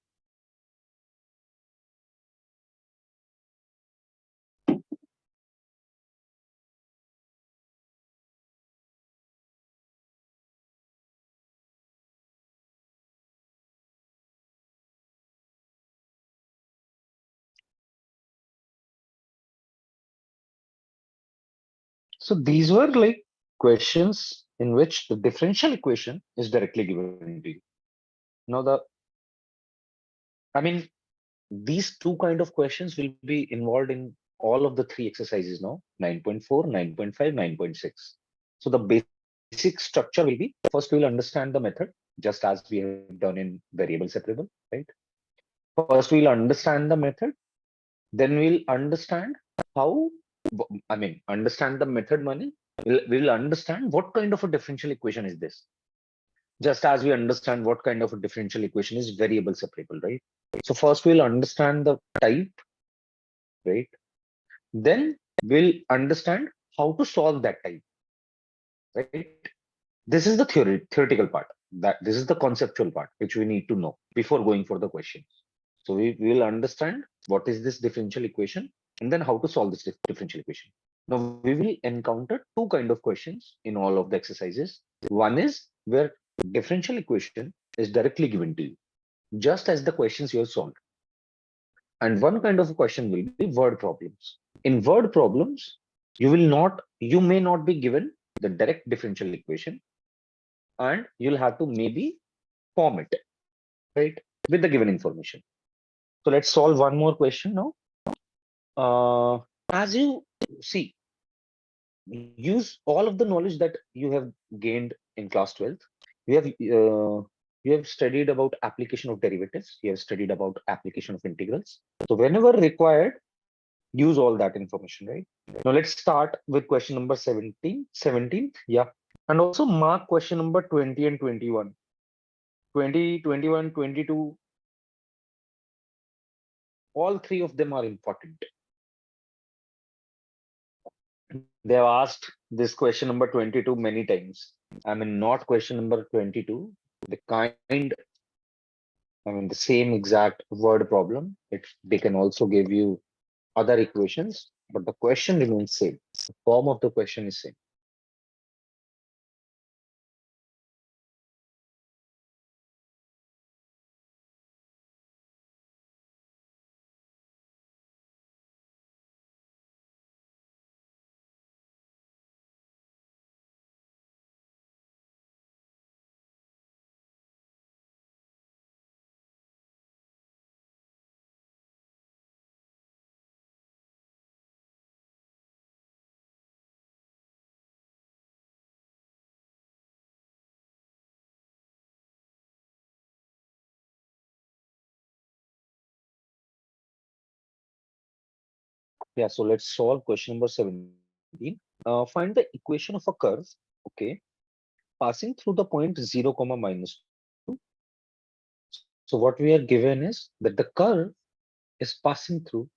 So these were like questions in which the differential equation is directly given to you. Now I mean, these two kind of questions will be involved in all of the three exercises now, 9.4, 9.5, 9.6. So the basic structure will be, first we will understand the method, just as we have done in variable separable, right? First we'll understand the method, then we'll understand how, understand the method money. We'll understand what kind of a differential equation is this. Just as we understand what kind of a differential equation is variable separable, right? So first we'll understand the type, right? Then we'll understand how to solve that type, right? This is the theoretical part. That this is the conceptual part which we need to know before going for the questions. So we will understand what is this differential equation and then how to solve this differential equation. Now we will encounter two kind of questions in all of the exercises. One is where differential equation is directly given to you, just as the questions you have solved. And one kind of a question will be word problems. In word problems, you may not be given the direct differential equation, and you'll have to maybe form it, right, with the given information. So let's solve one more question now. As you see, use all of the knowledge that you have gained in class 12th. You have studied about application of derivatives. You have studied about application of integrals. So whenever required, use all that information, right? Now let's start with question number 17th. Yeah. And also mark question number 20 and 21. 20, 21, 22. All three of them are important. They have asked this question number 22 many times. I mean, not question number 22, the the same exact word problem. They can also give you other equations. but the question remains same. The form of the question is same. Yeah, so let's solve question number 17. Find the equation of a curve, okay, passing through the point 0, comma minus 2. So what we are given is that the curve is passing through,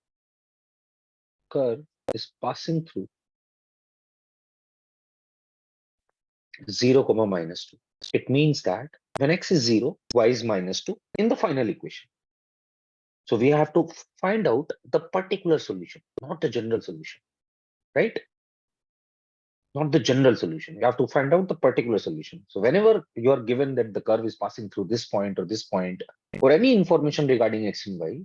curve is passing through 0, comma minus 2. It means that when x is 0, y is minus 2 in the final equation. So we have to find out the particular solution, not the general solution, right? Not the general solution. You have to find out the particular solution. So whenever you are given that the curve is passing through this point or this point, or any information regarding x and y,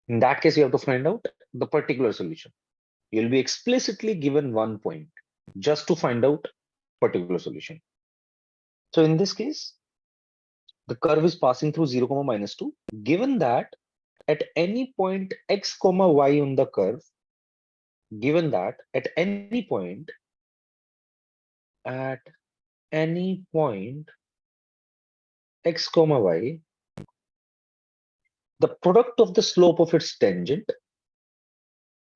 in that case, you have to find out the particular solution. You'll be explicitly given one point just to find out particular solution. So in this case, the curve is passing through 0, comma minus 2, given that at any point x, comma y on the curve, given that at any point, at any point x, comma y, the product of the slope of its tangent,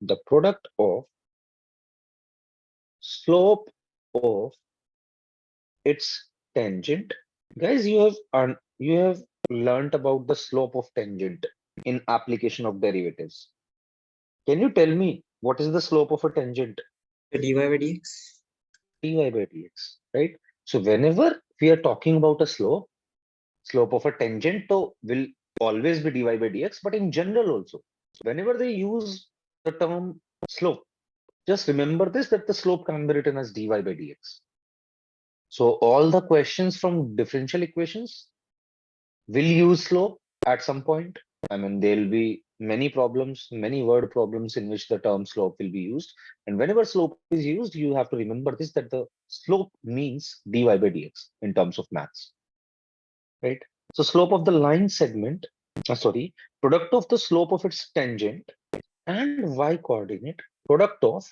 the product of slope of its tangent. Guys, you have learnt about the slope of tangent in application of derivatives. Can you tell me what is the slope of a tangent? dy by dx. Dy by dx, right? So whenever we are talking about a slope of a tangent will always be dy by dx, but in general also, whenever they use the term slope, just remember this, that the slope can be written as dy by dx. So all the questions from differential equations will use slope at some point. I mean, there'll be many problems, many word problems in which the term slope will be used. And whenever slope is used, you have to remember this, that the slope means dy by dx in terms of maths, right? So slope of the line segment, product of the slope of its tangent and y coordinate, product of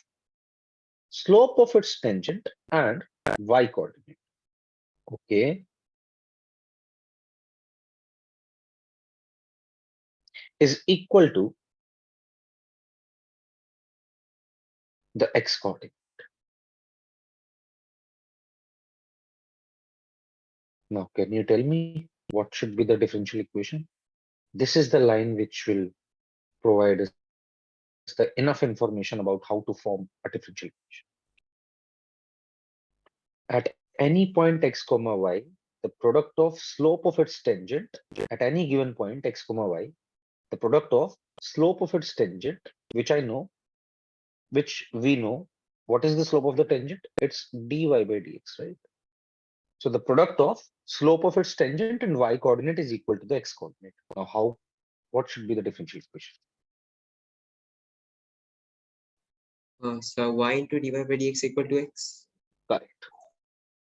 slope of its tangent and y coordinate. Okay, is equal to the x coordinate. Now, can you tell me what should be the differential equation? This is the line which will provide us the enough information about how to form a differential equation. At any point x, comma y, the product of slope of its tangent at any given point x, comma y, the product of slope of its tangent, which we know, what is the slope of the tangent? It's dy by dx, right? So the product of slope of its tangent and y coordinate is equal to the x coordinate. Now, what should be the differential equation? So y into dy by dx equal to x. Correct.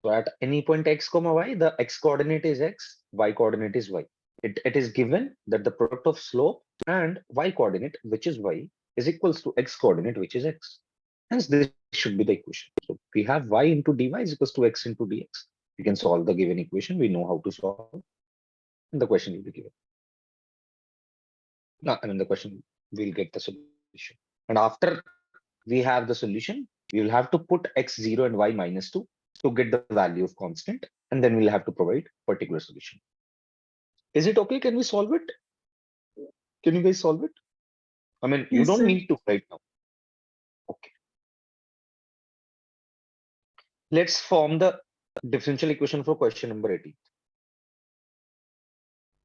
So at any point x, comma y, the x coordinate is x, y coordinate is y. It is given that the product of slope and y coordinate, which is y, is equals to x coordinate, which is x. Hence, this should be the equation. So we have y into dy is equals to x into dx. We can solve the given equation. We know how to solve, and the question will be given. No, I mean, the question will get the solution. And after we have the solution, we will have to put x0 and y minus 2 to get the value of constant, and then we'll have to provide particular solution. Is it okay? Can we solve it? Can you guys solve it? I mean, you Yes, don't sir. need to right now. Okay. Let's form the differential equation for question number 18.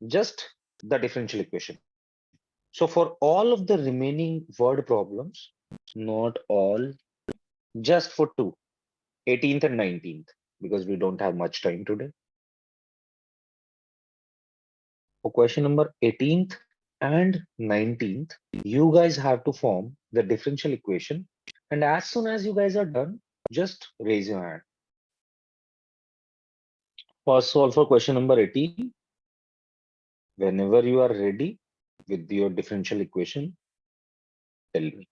Just the differential equation. So for all of the remaining word problems, Not all. Just for two. 18th and 19th. Because we don't have much time today. For question number 18th and 19th, you guys have to form the differential equation. And as soon as you guys are done, just raise your hand. First solve for question number 18. Whenever you are ready with your differential equation, tell me.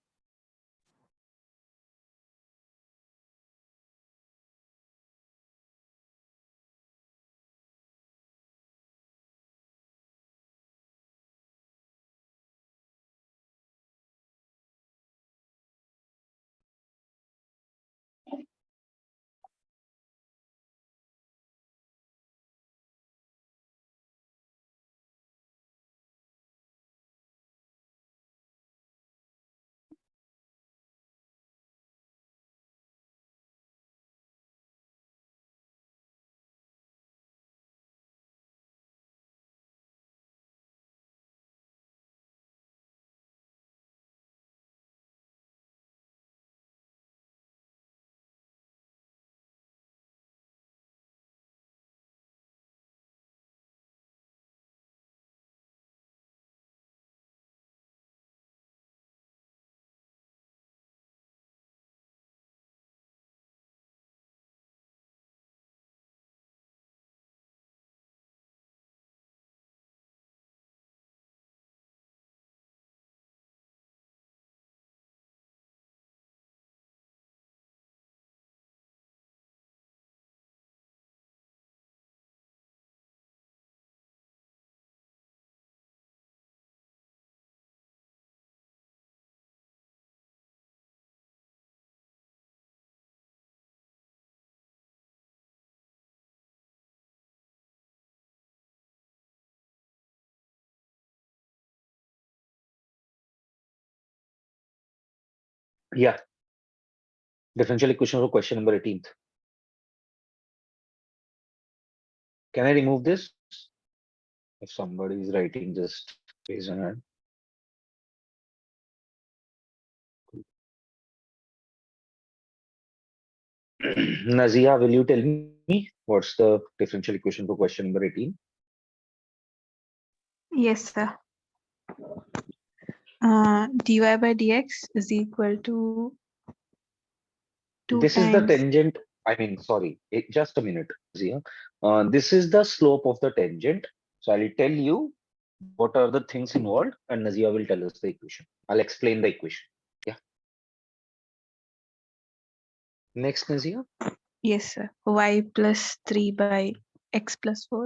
Yeah, differential equation for question number 18th. Can I remove this? If somebody is writing, just raise your hand. Nazia, will you tell me what's the differential equation for question number 18? Yes, sir. Dy by dx is equal to 2 This is the times. tangent. I mean, sorry, just a minute, Nazia. This is the slope of the tangent. So I'll tell you what are the things involved, and Nazia will tell us the equation. I'll explain the equation. Yeah. Next, Nazia. Yes, sir. Y plus 3 by x plus 4.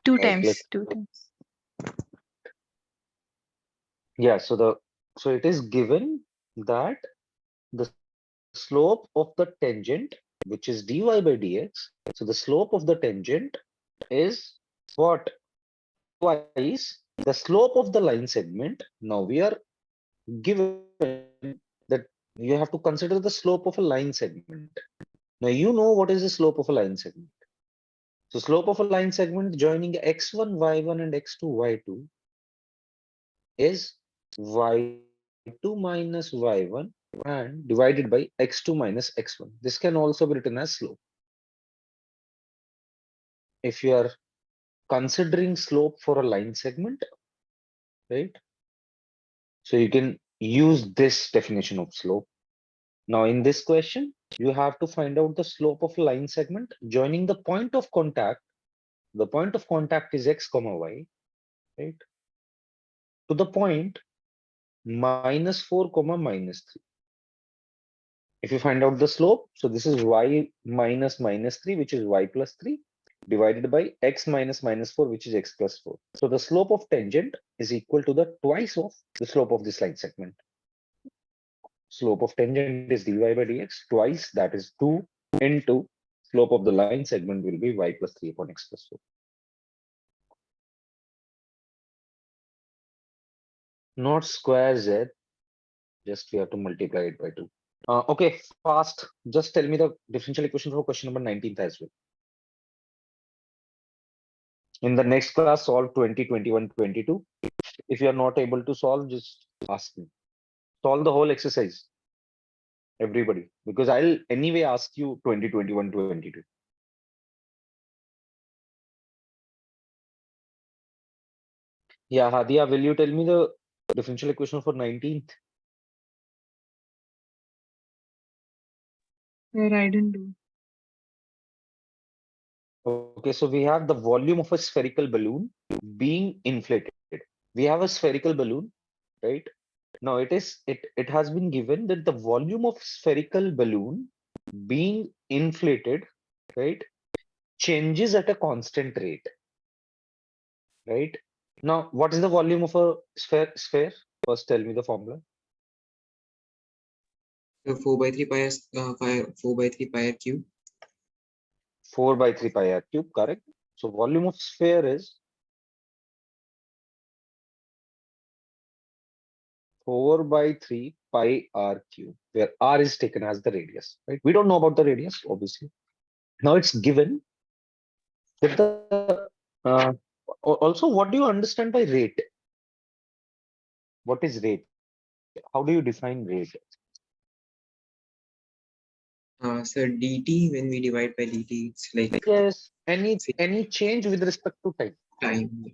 2 Y plus times. 2 times. Yeah, so it is given that the slope of the tangent, which is dy by dx, so the slope of the tangent is what? Twice the slope of the line segment. Now we are given that you have to consider the slope of a line segment. Now you know what is the slope of a line segment. So slope of a line segment joining x1, y1 and x2, y2 is y2 minus y1 and divided by x2 minus x1. This can also be written as slope. If you are considering slope for a line segment, right? So you can use this definition of slope. Now in this question, you have to find out the slope of a line segment joining the point of contact. The point of contact is x comma y, right? To the point -4 comma -3. If you find out the slope, so this is y minus -3, which is y plus 3, divided by x minus -4, which is x plus 4. So the slope of tangent is equal to the twice of the slope of this line segment. Slope of tangent is dy by dx twice, that is 2 into slope of the line segment will be y plus 3 upon x plus 4. Not square z, just we have to multiply it by 2. Okay, fast. Just tell me the differential equation for question number 19th as well. In the next class, solve 20, 21, 22. If you are not able to solve, just ask me. Solve the whole exercise, everybody, because I'll anyway ask you 20, 21, 22. Yeah, Hadia, will you tell me the differential equation for 19th? Where I didn't do. Okay, so we have the volume of a spherical balloon being inflated. We have a spherical balloon, right? Now it has been given that the volume of spherical balloon being inflated, right, changes at a constant rate, right? Now, what is the volume of a sphere? First, tell me the formula. So 4 by 3 pi r, 4 by 3 pi r cube. 4 by 3 pi r cube, correct? So volume of sphere is 4 by 3 pi r cube, where r is taken as the radius, right? We don't know about the radius, obviously. Now it's given that also, what do you understand by rate? What is rate? How do you define rate? So dt, when we divide by dt, it's like Yes, any change with respect to time. time.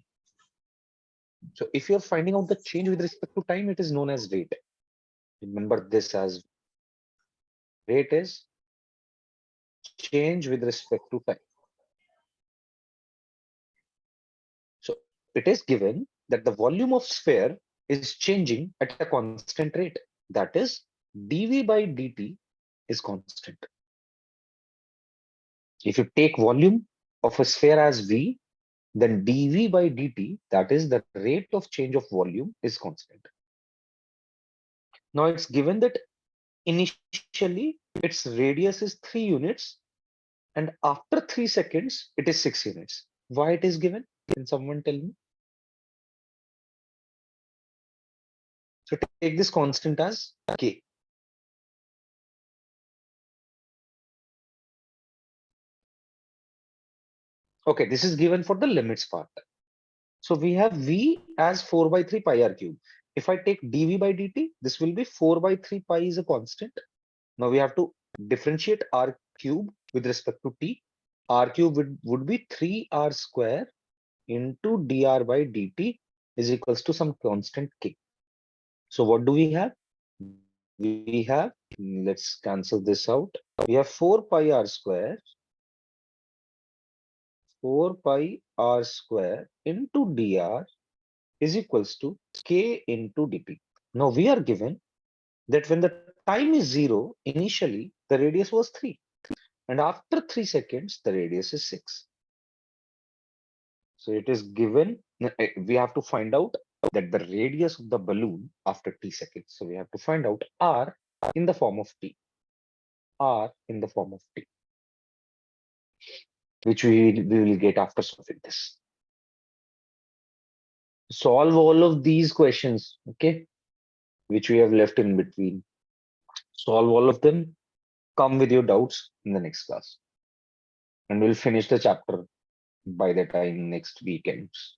So if you're finding out the change with respect to time, it is known as rate. Remember this as rate is change with respect to time. So it is given that the volume of sphere is changing at a constant rate. That is dv by dt is constant. If you take volume of a sphere as v, then dv by dt, that is the rate of change of volume, is constant. Now it's given that initially its radius is 3 units and after 3 seconds it is 6 units. Why it is given? Can someone tell me? So take this constant as k. Okay, this is given for the limits part. So we have v as 4 by 3 pi r cube. If I take dv by dt, this will be 4 by 3 pi is a constant. Now we have to differentiate r cube with respect to t. R cube would be 3r square into dr by dt is equals to some constant k. So what do we have? We have, let's cancel this out. We have 4 pi r square, 4 pi r square into dr is equals to k into dt. Now we are given that when the time is 0, initially the radius was 3. And after 3 seconds, the radius is 6. So it is given, we have to find out that the radius of the balloon after t seconds. So we have to find out r in the form of t. R in the form of t, which we will get after solving this. Solve all of these questions, okay, which we have left in between. Solve all of them. Come with your doubts in the next class. And we'll finish the chapter by the time next week ends.